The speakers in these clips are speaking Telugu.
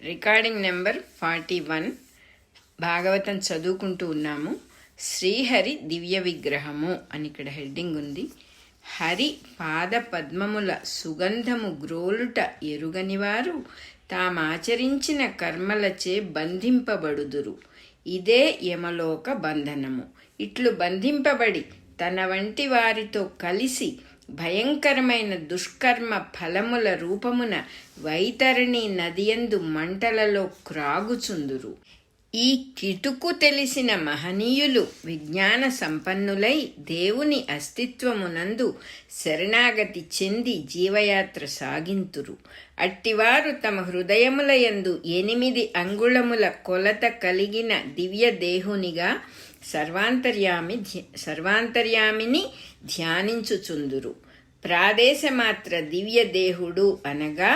Recording number 41. భాగవతం చదువుకుంటూ ఉన్నాము. శ్రీహరి దివ్య విగ్రహము అని ఇక్కడ హెడ్డింగ్ ఉంది. హరి పాద పద్మముల సుగంధము గ్రోలుట ఎరుగనివారు తామాచరించిన కర్మలచే బంధింపబడుదురు. ఇదే యమలోక బంధనము. ఇట్లు బంధింపబడి తన వంటి వారితో కలిసి భయంకరమైన దుష్కర్మ ఫలముల రూపమున వైతరణి నదియందు మంటలలో క్రాగుచుందురు. ఈ కిటుకు తెలిసిన మహనీయులు విజ్ఞాన సంపన్నులై దేవుని అస్తిత్వమునందు శరణాగతి చెంది జీవయాత్ర సాగింతురు. అట్టివారు తమ హృదయములయందు 8 అంగుళముల కొలత కలిగిన దివ్య దేహునిగా సర్వాంతర్యామిని ధ్యానించుచుందురు. ప్రాదేశమాత్ర దివ్య దేహుడు అనగా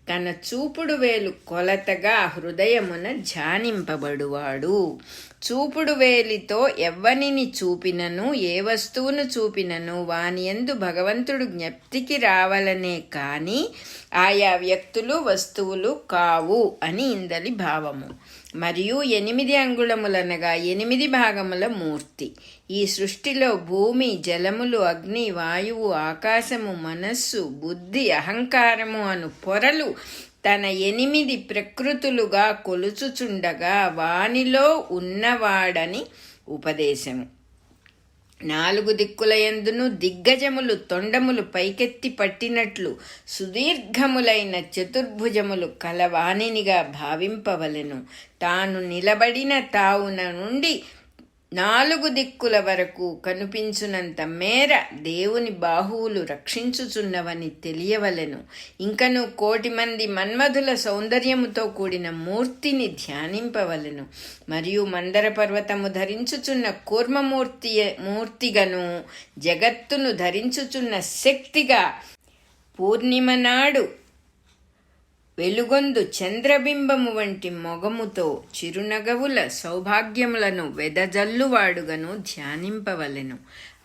తన చూపుడు వేలు కొలతగా హృదయమున ధ్యానింపబడువాడు. చూపుడు వేలితో ఎవ్వనిని చూపినను ఏ వస్తువును చూపినను వానియందు భగవంతుడు జ్ఞప్తికి రావాలనే కాని ఆయా వ్యక్తులు వస్తువులు కావు అని ఇందలి భావము. మరియు 8 అంగుళములనగా 8 భాగముల మూర్తి. ఈ సృష్టిలో భూమి, జలములు, అగ్ని, వాయువు, ఆకాశము, మనస్సు, బుద్ధి, అహంకారము అను పొరలు తన 8 ప్రకృతులుగా కొలుచుచుండగా వానిలో ఉన్నవాడని ఉపదేశము. 4 దిక్కులయందును దిగ్గజములు తొండములు పైకెత్తి పట్టినట్లు సుదీర్ఘములైన చతుర్భుజములు కలవాణినిగా భావింపవలెను. తాను నిలబడిన తావున నుండి 4 దిక్కుల వరకు కనిపించునంత మేర దేవుని బాహువులు రక్షించుచున్నవని తెలియవలెను. ఇంకను 1,000,000 మంది మన్మధుల సౌందర్యముతో కూడిన మూర్తిని ధ్యానింపవలెను. మరియు మందర పర్వతము ధరించుచున్న కూర్మమూర్తిగను జగత్తును ధరించుచున్న శక్తిగా పూర్ణిమ నాడు వెలుగొందు చంద్రబింబము వంటి మొగముతో చిరునగవుల సౌభాగ్యములను వెదజల్లువాడుగను ధ్యానింపవలెను.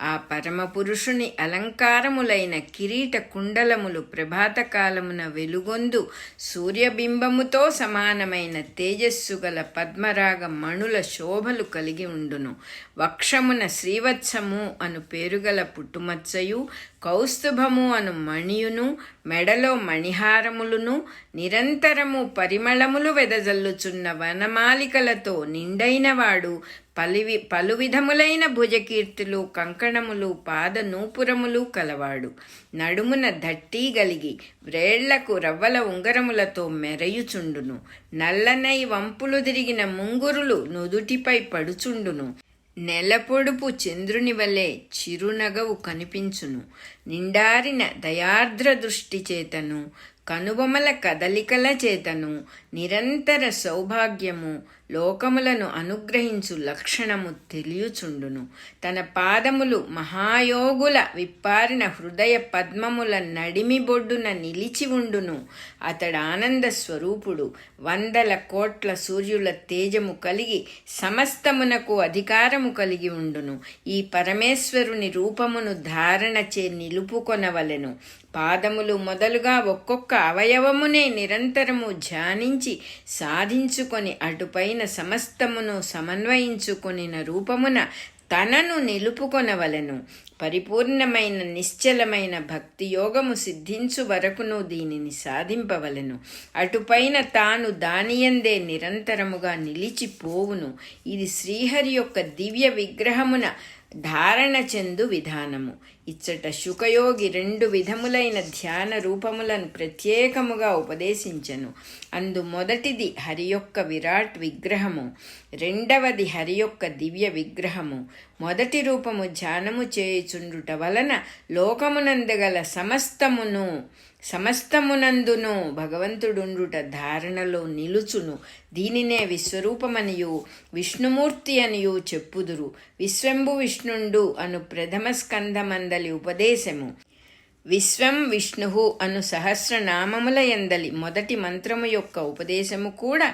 ఆ పరమపురుషుని అలంకారములైన కిరీట కుండలములు ప్రభాతకాలమున వెలుగొందు సూర్యబింబముతో సమానమైన తేజస్సు గల పద్మరాగ మణుల శోభలు కలిగి ఉండును. వక్షమున శ్రీవత్సము అను పేరుగల పుట్టుమచ్చయు, కౌస్తుభము అను మణియును, మెడలో మణిహారములును, నిరంతరము పరిమళములు వెదజల్లుచున్న వనమాలికలతో నిండైనవాడు, పలు విధములైన భుజకీర్తులు, కంకణములు, పాద నూపురములు కలవాడు. నడుమున దట్టి గలిగి వ్రేళ్లకు రవ్వల ఉంగరములతో మెరయుచుండును. నల్లనై వంపులు తిరిగిన ముంగురులు నుదుటిపై పడుచుండును. నెలపొడుపు చంద్రుని వలె చిరునగవు కనిపించును. నిండారిన దయార్ద్ర దృష్టి చేతను, కనుబొమల కదలికల చేతను నిరంతర సౌభాగ్యము, లోకములను అనుగ్రహించు లక్షణము తెలియచుండును. తన పాదములు మహాయోగుల విప్పారిన హృదయ పద్మముల నడిమి బొడ్డున నిలిచి ఉండును. అతడు ఆనంద స్వరూపుడు. 100 కోట్ల సూర్యుల తేజము కలిగి సమస్తమునకు అధికారము కలిగి ఉండును. ఈ పరమేశ్వరుని రూపమును ధారణచే నిలుపుకొనవలెను. పాదములు మొదలుగా ఒక్కొక్క అవయవమునే నిరంతరము ధ్యానించి సాధించుకొని అటుపైన సమస్తమును సమన్వయించుకొనిన రూపమున తనను నిలుపుకొనవలెను. పరిపూర్ణమైన నిశ్చలమైన భక్తి యోగము సిద్ధించు వరకును దీనిని సాధింపవలెను. అటుపైన తాను దానియందే నిరంతరముగా నిలిచిపోవును. ఇది శ్రీహరి యొక్క దివ్య విగ్రహమున ధారణ చెందు విధానము. ఇచ్చట శుకయోగి 2 విధములైన ధ్యాన రూపములను ప్రత్యేకముగా ఉపదేశించెను. అందు మొదటిది హరి యొక్క విరాట్ విగ్రహము, రెండవది హరి యొక్క దివ్య విగ్రహము. మొదటి రూపము ధ్యానము చేయుచుండుట వలన లోకమునందగల సమస్తమునందును భగవంతుడుండుట ధారణలో నిలుచును. దీనినే విశ్వరూపమనియు విష్ణుమూర్తి అనియు చెప్పుదురు. విశ్వంబు విష్ణుండు అను ప్రథమ స్కంధమందలి ఉపదేశము, విశ్వం విష్ణు అను సహస్రనామముల యందలి మొదటి మంత్రము యొక్క ఉపదేశము కూడా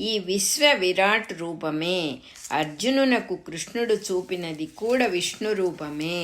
ఈ విశ్వ విరాట్ రూపమే. అర్జునునకు కృష్ణుడు చూపినది కూడా విష్ణు రూపమే.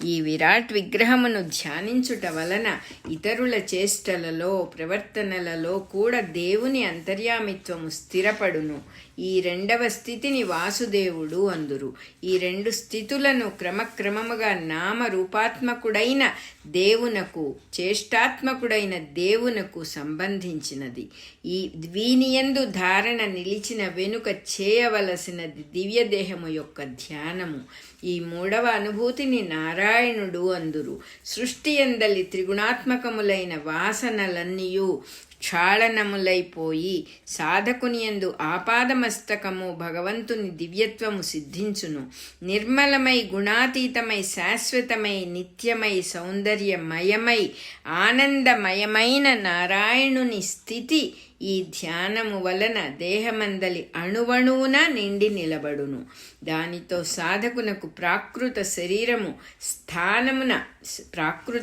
ఈ విరాట్ విగ్రహమును ధ్యానించుట వలన ఇతరుల చేష్టలలో ప్రవర్తనలలో కూడా దేవుని అంతర్యామిత్వము స్థిరపడును. ఈ రెండవ స్థితిని వాసుదేవుడు అందురు. ఈ రెండు స్థితులను క్రమక్రమముగా నామరూపాత్మకుడైన దేవునకు చేష్టాత్మకుడైన దేవునకు సంబంధించినది. ఈ వీనియందు ధారణ నిలిచిన వెనుక చేయవలసినది దివ్యదేహము యొక్క ధ్యానము. ఈ మూడవ అనుభూతిని నారాయణుడు అందురు. సృష్టి ఎందలి త్రిగుణాత్మకములైన వాసనలన్నీయు క్షాళనములైపోయి సాధకునియందు ఆపాదమస్తకము భగవంతుని దివ్యత్వము సిద్ధించును. నిర్మలమై గుణాతీతమై శాశ్వతమై నిత్యమై సౌందర్యమయమై ఆనందమయమైన నారాయణుని స్థితి ఈ ధ్యానము వలన దేహమందలి అణువణువున నిండి నిలబడును. దానితో సాధకునకు ప్రాకృత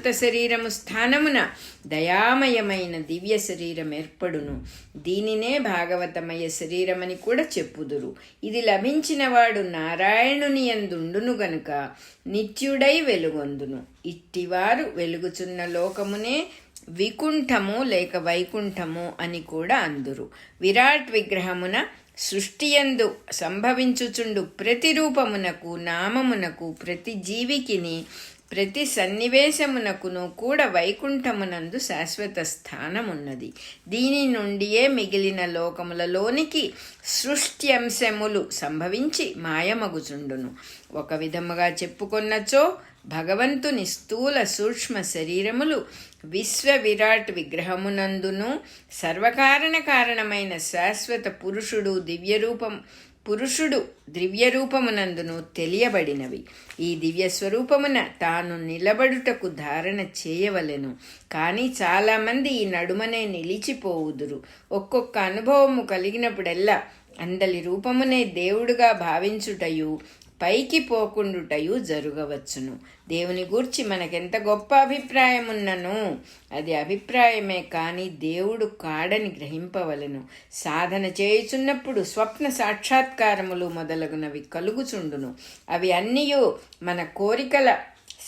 శరీరము స్థానమున దయామయమైన దివ్య శరీరం ఏర్పడును. దీనినే భాగవతమయ శరీరమని కూడా చెప్పుదురు. ఇది లభించిన వాడు నారాయణుని యందుండును గనుక నిత్యుడై వెలుగొందును. ఇట్టివారు వెలుగుచున్న లోకమునే వికుంఠము లేక వైకుంఠము అని కూడా అందురు. విరాట్ విగ్రహమున సృష్టియందు సంభవించుచుండు ప్రతి రూపమునకు నామమునకు ప్రతి జీవికిని ప్రతి సన్నివేశమునకును కూడా వైకుంఠమునందు శాశ్వత స్థానమున్నది. దీని నుండియే మిగిలిన లోకములలోనికి సృష్ట్యంశములు సంభవించి మాయమగుచుండును. ఒక విధముగా చెప్పుకొన్నచో భగవంతుని స్థూల సూక్ష్మ శరీరములు విశ్వ విరాట్ విగ్రహమునందును సర్వకారణ కారణమైన శాశ్వత పురుషుడు దివ్యరూపమునందును తెలియబడినవి. ఈ దివ్యస్వరూపమున తాను నిలబడుటకు ధారణ చేయవలెను. కానీ చాలామంది ఈ నడుమనే నిలిచిపోవుదురు. ఒక్కొక్క అనుభవము కలిగినప్పుడెల్లా అందలి రూపమునే దేవుడుగా భావించుటయు పైకి పోకుండుటయు జరుగవచ్చును. దేవుని గూర్చి మనకెంత గొప్ప అభిప్రాయమున్నను అది అభిప్రాయమే కానీ దేవుడు కాడని గ్రహింపవలెను. సాధన చేయుచున్నప్పుడు స్వప్న సాక్షాత్కారములు మొదలగునవి కలుగుచుండును. అవి అన్నీయు మన కోరికల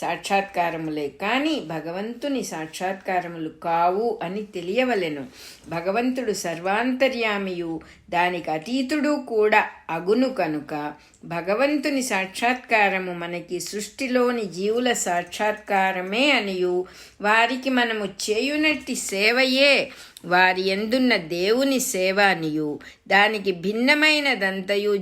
సాక్షాత్కారములే కానీ భగవంతుని సాక్షాత్కారములు కావు అని తెలియవలెను. భగవంతుడు సర్వాంతర్యామియు దానికి అతీతుడు కూడా అగును కనుక భగవంతుని సాక్షాత్కారము మనకి సృష్టిలోని జీవుల సాక్షాత్కారమే అనియు వారికి మనము చేయునట్టి సేవయే వారి యందున్న దేవుని సేవ అనియు దానికి భిన్నమైనదంతయు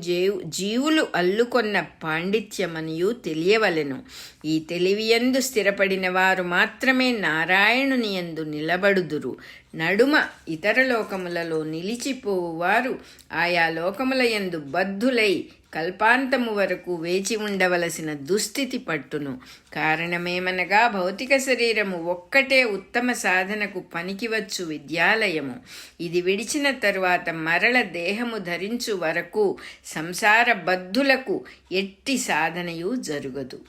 జీవులు అల్లుకొన్న పాండిత్యమనియు తెలియవలెను. ఈ తెలివియందు స్థిరపడిన వారు మాత్రమే నారాయణుని యందు నిలబడుదురు. నడుమ ఇతర లోకములలో నిలిచిపోవువారు ఆయా లోకముల యందు బద్ధులై కల్పాంతము వరకు వేచి ఉండవలసిన దుస్థితి పట్టును. కారణమేమనగా భౌతిక శరీరము ఒక్కటే ఉత్తమ సాధనకు పనికివచ్చు విద్యాలయము. ఇది విడిచిన తరువాత మరల దేహము ధరించు వరకు సంసార బద్ధులకు ఎట్టి సాధనయు జరుగదు.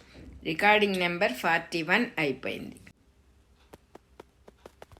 రికార్డింగ్ నెంబర్ 41 అయిపోయింది.